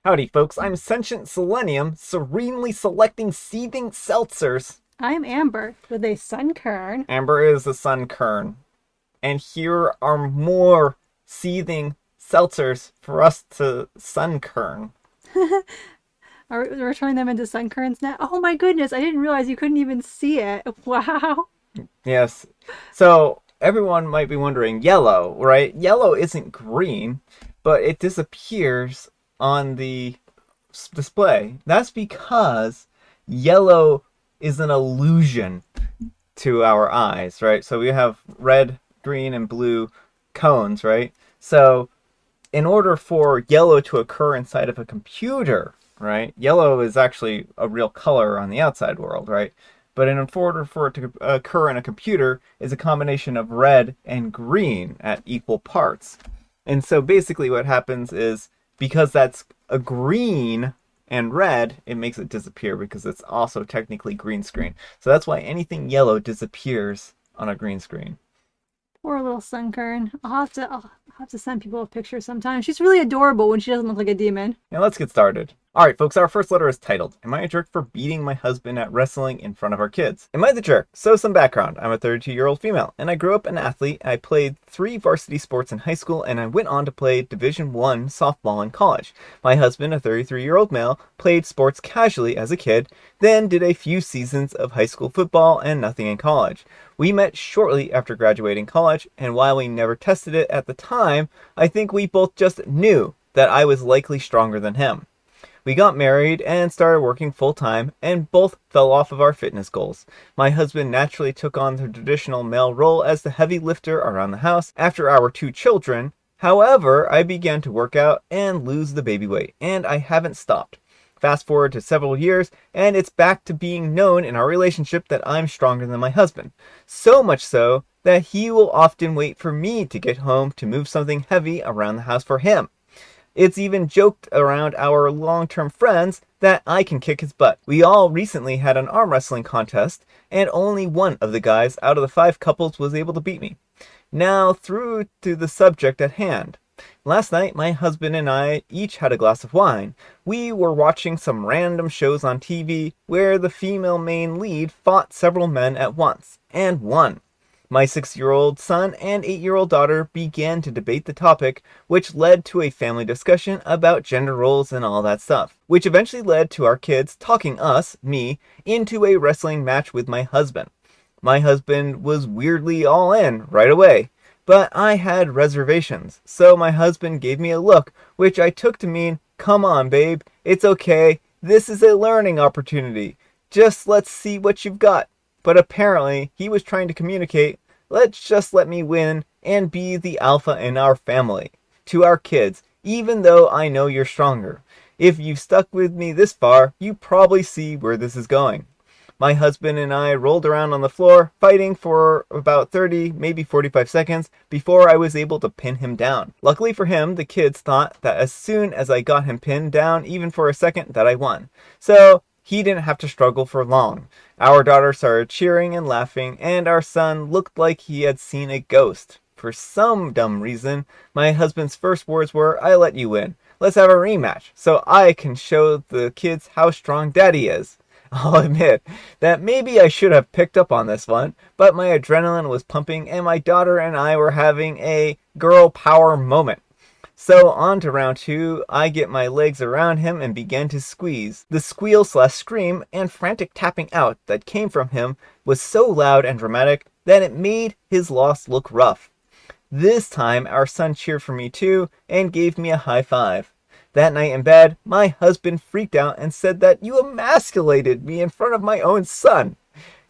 Howdy, folks. I'm Sentient Selenium, serenely selecting seething seltzers. I'm Amber with a sun kern. Amber is a sun kern. And here are more seething seltzers for us to sun kern. We're turning them into sun kerns now. Oh my goodness, I didn't realize you couldn't even see it. Wow. Yes. So, everyone might be wondering yellow, right? Yellow isn't green, but it disappears on the display. That's because yellow is an illusion to our eyes, right? So we have red, green, and blue cones, right? So in order for yellow to occur inside of a computer, right? Yellow is actually a real color on the outside world, right? But in order for it to occur in a computer, is a combination of red and green at equal parts. And so basically what happens is because that's a green and red, it makes it disappear because it's also technically green screen. So that's why anything yellow disappears on a green screen. Poor little sun kern. I'll have to send people a picture sometime. She's really adorable when she doesn't look like a demon. Now let's get started. Alright, folks, our first letter is titled, Am I a Jerk for Beating My Husband at Wrestling in Front of Our Kids? Am I the jerk? So, some background. I'm a 32-year-old female, and I grew up an athlete. I played 3 varsity sports in high school, and I went on to play Division I softball in college. My husband, a 33-year-old male, played sports casually as a kid, then did a few seasons of high school football and nothing in college. We met shortly after graduating college, and while we never tested it at the time, I think we both just knew that I was likely stronger than him. We got married and started working full-time, and both fell off of our fitness goals. My husband naturally took on the traditional male role as the heavy lifter around the house after our 2 children. However, I began to work out and lose the baby weight, and I haven't stopped. Fast forward to several years, and it's back to being known in our relationship that I'm stronger than my husband. So much so that he will often wait for me to get home to move something heavy around the house for him. It's even joked around our long-term friends that I can kick his butt. We all recently had an arm wrestling contest, and only one of the guys out of the 5 couples was able to beat me. Now, through to the subject at hand. Last night, my husband and I each had a glass of wine. We were watching some random shows on TV where the female main lead fought several men at once, and won. My 6-year-old son and 8-year-old daughter began to debate the topic, which led to a family discussion about gender roles and all that stuff, which eventually led to our kids talking me, into a wrestling match with my husband. My husband was weirdly all in right away, but I had reservations, so my husband gave me a look, which I took to mean, come on, babe, it's okay, this is a learning opportunity, just let's see what you've got. But apparently, he was trying to communicate, let's just let me win and be the alpha in our family. To our kids, even though I know you're stronger. If you've stuck with me this far, you probably see where this is going. My husband and I rolled around on the floor, fighting for about 30, maybe 45 seconds before I was able to pin him down. Luckily for him, the kids thought that as soon as I got him pinned down, even for a second, that I won. So, he didn't have to struggle for long. Our daughter started cheering and laughing, and our son looked like he had seen a ghost. For some dumb reason, my husband's first words were, I let you win. Let's have a rematch, so I can show the kids how strong daddy is. I'll admit that maybe I should have picked up on this one, but my adrenaline was pumping and my daughter and I were having a girl power moment. So on to round 2, I get my legs around him and begin to squeeze. The squeal/scream and frantic tapping out that came from him was so loud and dramatic that it made his loss look rough. This time our son cheered for me too and gave me a high five. That night in bed, my husband freaked out and said that you emasculated me in front of my own son.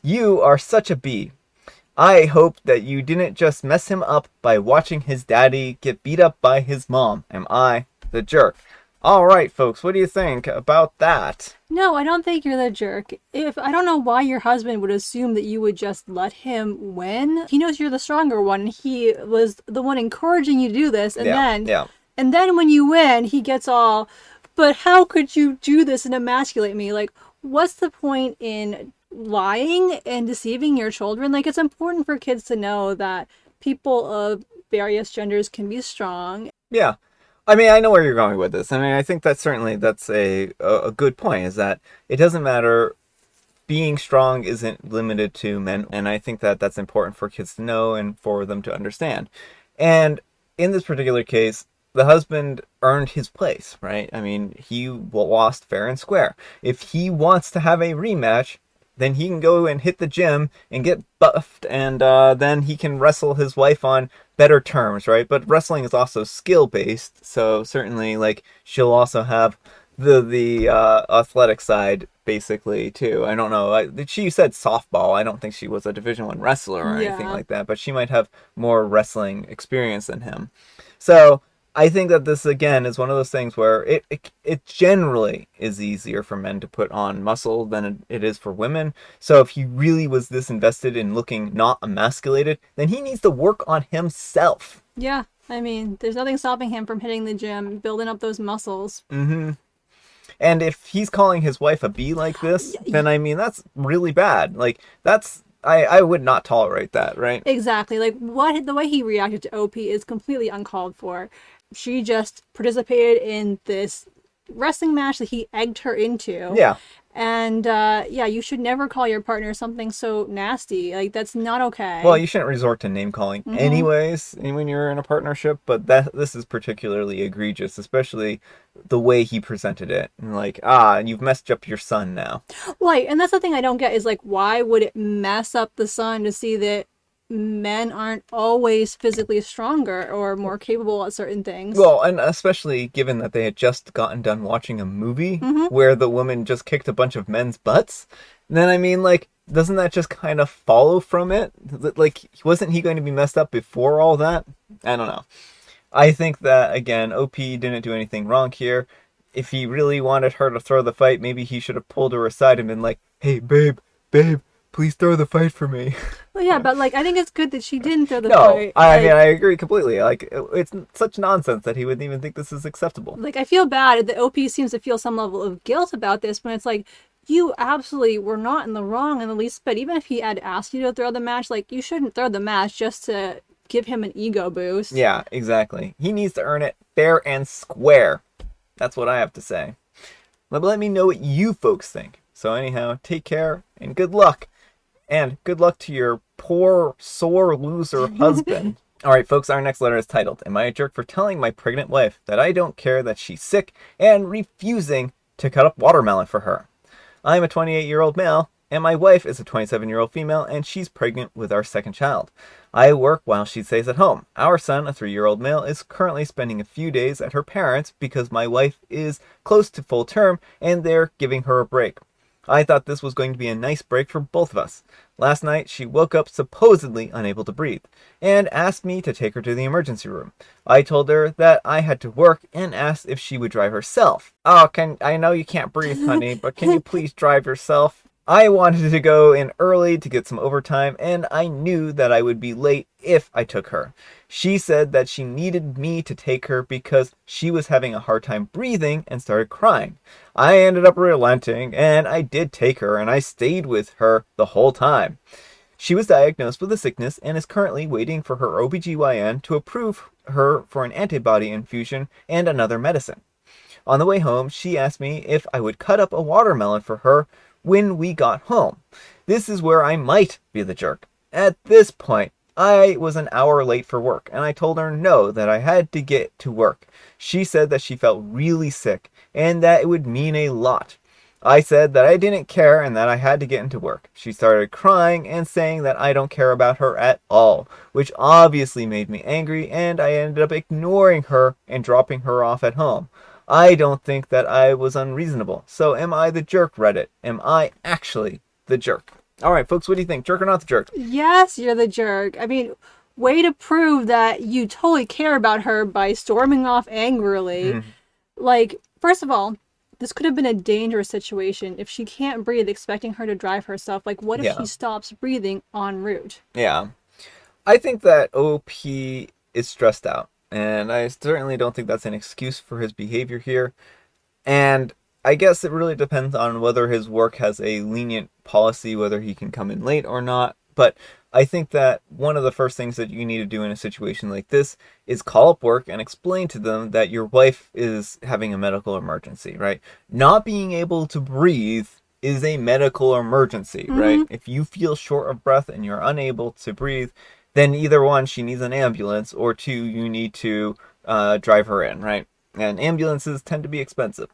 You are such a bee. I hope that you didn't just mess him up by watching his daddy get beat up by his mom. Am I the jerk? Alright, folks, what do you think about that? No, I don't think you're the jerk. If I don't know why your husband would assume that you would just let him win. He knows you're the stronger one. He was the one encouraging you to do this, and Yeah. then when you win, he gets all, but how could you do this and emasculate me? Like, what's the point in lying and deceiving your children? Like, it's important for kids to know that people of various genders can be strong. Yeah. I mean, I know where you're going with this. I mean, I think that's a good point. Is that it doesn't matter. Being strong isn't limited to men, and I think that that's important for kids to know and for them to understand. And in this particular case, the husband earned his place, right? I mean, he lost fair and square. If he wants to have a rematch, then he can go and hit the gym and get buffed, and then he can wrestle his wife on better terms, right? But wrestling is also skill based, so certainly, like, she'll also have the athletic side basically too. I don't know. She said softball. I don't think she was a Division 1 wrestler or anything Yeah. like that, but she might have more wrestling experience than him. So I think that this again is one of those things where it generally is easier for men to put on muscle than it is for women. So if he really was this invested in looking not emasculated, then he needs to work on himself. Yeah. I mean, there's nothing stopping him from hitting the gym, building up those muscles. Mm-hmm. And if he's calling his wife a bee like this, then I mean that's really bad. Like that's I would not tolerate that, right? Exactly. Like what the way he reacted to OP is completely uncalled for. She just participated in this wrestling match that he egged her into. Yeah. And yeah, you should never call your partner something so nasty. Like that's not Well, okay. you shouldn't resort to name calling anyways when you're in a partnership, but that this is particularly egregious, especially the way he presented it. And like, you've messed up your son now. Right, and that's the thing I don't get is like why would it mess up the son to see that men aren't always physically stronger or more capable at certain things? Well, and especially given that they had just gotten done watching a movie where the woman just kicked a bunch of men's butts, then I mean, like, doesn't that just kind of follow from it? Like, wasn't he going to be messed up before all that? I don't know. I think that, again, OP didn't do anything wrong here. If he really wanted her to throw the fight, maybe he should have pulled her aside and been like, hey, babe, please throw the fight for me. Well, yeah, but like I think it's good that she didn't throw the No, fight. I Like, mean, I agree completely. Like, it's such nonsense that he wouldn't even think this is acceptable. like I feel bad that OP seems to feel some level of guilt about this when it's like you absolutely were not in the wrong in the least bit. Even if he had asked you to throw the match, like you shouldn't throw the match just to give him an ego boost. Yeah, exactly. He needs to earn it fair and square. That's what I have to say. Let me know what you folks think. So anyhow, take care and good luck. And good luck to your poor, sore loser husband. All right, folks, our next letter is titled, Am I a Jerk for Telling My Pregnant Wife That I Don't Care That She's Sick and Refusing to Cut Up Watermelon for Her? I'm a 28-year-old male, and my wife is a 27-year-old female, and she's pregnant with our second child. I work while she stays at home. Our son, a 3-year-old male, is currently spending a few days at her parents' because my wife is close to full term, and they're giving her a break. I thought this was going to be a nice break for both of us. Last night, she woke up supposedly unable to breathe, and asked me to take her to the emergency room. I told her that I had to work and asked if she would drive herself. I know you can't breathe, honey, but can you please drive yourself? I wanted to go in early to get some overtime, and I knew that I would be late if I took her. She said that she needed me to take her because she was having a hard time breathing and started crying. I ended up relenting, and I did take her, and I stayed with her the whole time. She was diagnosed with a sickness and is currently waiting for her OBGYN to approve her for an antibody infusion and another medicine. On the way home, she asked me if I would cut up a watermelon for her when we got home. This is where I might be the jerk. At this point, I was an hour late for work, and I told her no, that I had to get to work. She said that she felt really sick, and that it would mean a lot. I said that I didn't care and that I had to get into work. She started crying and saying that I don't care about her at all, which obviously made me angry, and I ended up ignoring her and dropping her off at home. I don't think that I was unreasonable. So am I the jerk, Reddit? Am I actually the jerk? All right, folks, what do you think? Jerk or not the jerk? Yes, you're the jerk. I mean, way to prove that you totally care about her by storming off angrily. Like, first of all, this could have been a dangerous situation if she can't breathe, expecting her to drive herself. Like, what if Yeah. she stops breathing en route? Yeah. I think that OP is stressed out, and I certainly don't think that's an excuse for his behavior here. And I guess it really depends on whether his work has a lenient policy, whether he can come in late or not. But I think that one of the first things that you need to do in a situation like this is call up work and explain to them that your wife is having a medical emergency, right? Not being able to breathe is a medical emergency, right? Mm-hmm. If you feel short of breath and you're unable to breathe, then either one, she needs an ambulance, or two, you need to drive her in, right? And ambulances tend to be expensive.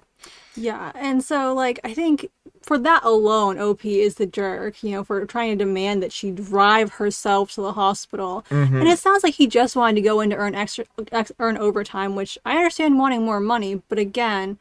Yeah, and so like I think for that alone, OP is the jerk, for trying to demand that she drive herself to the hospital. And Mm-hmm. it sounds like he just wanted to go in to earn overtime, which I understand wanting more money, but again,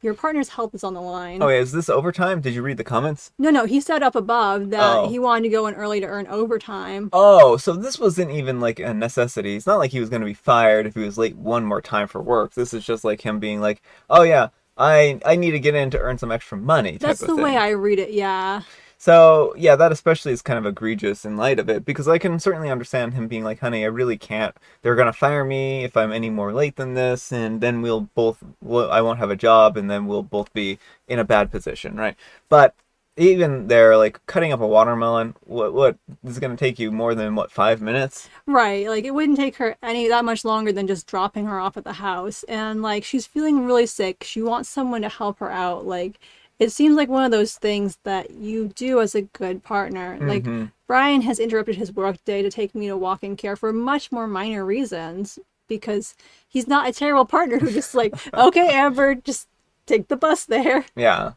your partner's health is on the Oh, line. yeah, is this overtime? Did you read the comments? No, he said up above that Oh. he wanted to go in early to earn overtime. Oh, so this wasn't even like a necessity. It's not like he was going to be fired if he was late one more time for work. This is just like him being like, "Oh yeah, I need to get in to earn some extra money," type That's of the way thing. I read it, yeah. So, yeah, that especially is kind of egregious in light of it, because I can certainly understand him being like, "Honey, I really can't. They're going to fire me if I'm any more late than this, and then I won't have a job, and then we'll both be in a bad position," right? But even there, like cutting up a watermelon, what is going to take you more than what, 5 minutes? Right, like it wouldn't take her any that much longer than just dropping her off at the house. And like she's feeling really sick. She wants someone to help her out. Like it seems like one of those things that you do as a good partner. Like Mm-hmm. Brian has interrupted his work day to take me to walk-in care for much more minor reasons because he's not a terrible partner who just like, okay, Amber, just take the bus there. Yeah.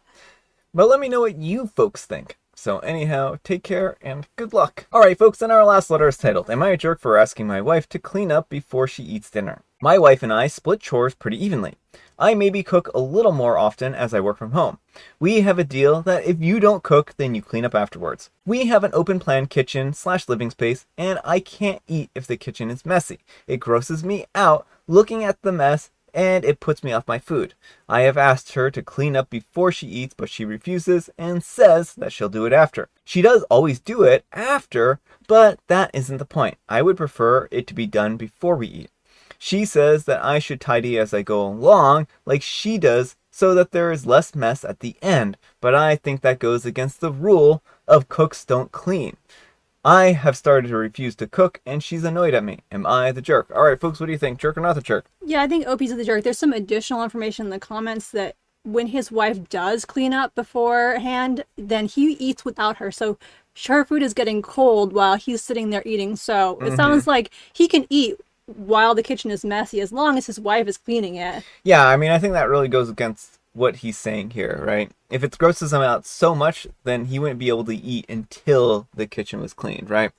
But let me know what you folks think. So anyhow, take care and good luck. Alright folks, and our last letter is titled, Am I a jerk for asking my wife to clean up before she eats dinner? My wife and I split chores pretty evenly. I maybe cook a little more often as I work from home. We have a deal that if you don't cook, then you clean up afterwards. We have an open plan kitchen / living space, and I can't eat if the kitchen is messy. It grosses me out looking at the mess, and it puts me off my food. I have asked her to clean up before she eats, but she refuses and says that she'll do it after. She does always do it after, but that isn't the point. I would prefer it to be done before we eat. She says that I should tidy as I go along, like she does, so that there is less mess at the end, but I think that goes against the rule of cooks don't clean. I have started to refuse to cook, and she's annoyed at me. Am I the jerk? Alright, folks, what do you think? Jerk or not the jerk? Yeah, I think Opie's the jerk. There's some additional information in the comments that when his wife does clean up beforehand, then he eats without her. So her food is getting cold while he's sitting there eating. So it Mm-hmm. sounds like he can eat while the kitchen is messy as long as his wife is cleaning it. Yeah, I mean, I think that really goes against what he's saying here, right? If it grosses him out so much, then he wouldn't be able to eat until the kitchen was cleaned, right?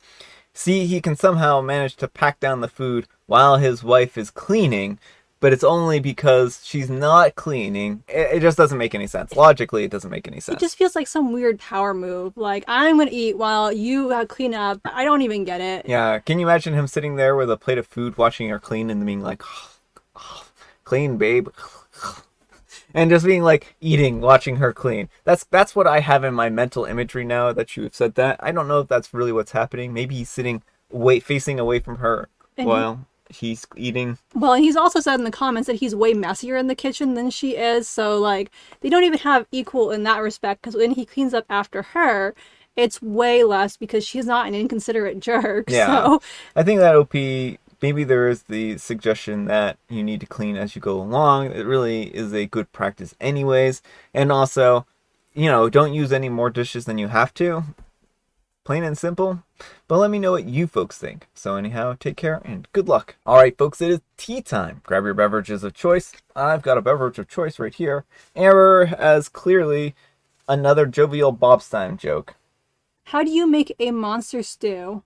See, he can somehow manage to pack down the food while his wife is cleaning, but it's only because she's not cleaning. It just doesn't make any sense. Logically, it doesn't make any It sense. just feels like some weird power move. Like, I'm going to eat while you clean up. I don't even get it. Yeah, can you imagine him sitting there with a plate of food, watching her clean, and being like, clean, babe. And just being like eating, watching her clean. That's what I have in my mental imagery now that you have said that. I don't know if that's really what's happening. Maybe he's sitting facing away from her And while he's eating. well, and he's also said in the comments that he's way messier in the kitchen than she is. So, like, they don't even have equal in that respect because when he cleans up after her, it's way less because she's not an inconsiderate jerk. Yeah. So, I think that OP, maybe there is the suggestion that you need to clean as you go along. It really is a good practice anyways. And also, don't use any more dishes than you have to. Plain and simple. But let me know what you folks think. So anyhow, take care and good luck. Alright folks, it is tea time. Grab your beverages of choice. I've got a beverage of choice right here. Amber has clearly another jovial Bobstein joke. how do you make a monster stew?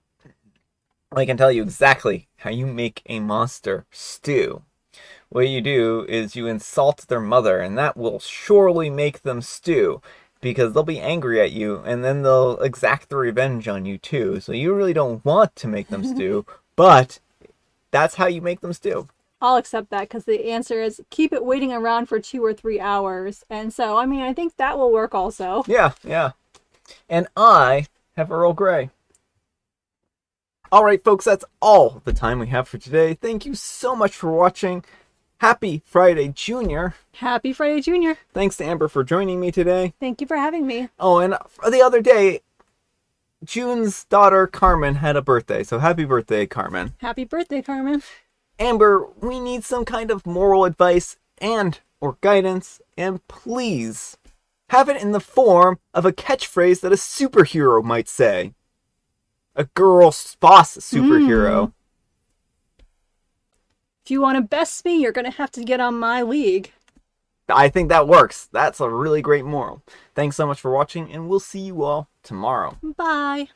I can tell you exactly how you make a monster stew. What you do is you insult their mother, and that will surely make them stew, because they'll be angry at you, and then they'll exact the revenge on you too. So you really don't want to make them stew, but that's how you make them stew. I'll accept that because the answer is keep it waiting around for 2 or 3 hours. And so, I mean, I think that will work also. Yeah, yeah. And I have Earl Grey. Alright folks, that's all the time we have for today. Thank you so much for watching. Happy Friday, Junior. Happy Friday, Junior. Thanks to Amber for joining me today. Thank you for having me. Oh, and the other day, June's daughter Carmen had a birthday, so happy birthday, Carmen. Happy birthday, Carmen. Amber, we need some kind of moral advice and or guidance, and please have it in the form of a catchphrase that a superhero might say. A girl boss superhero. If you want to best me, you're going to have to get on my league. I think that works. That's a really great moral. Thanks so much for watching, and we'll see you all tomorrow. Bye.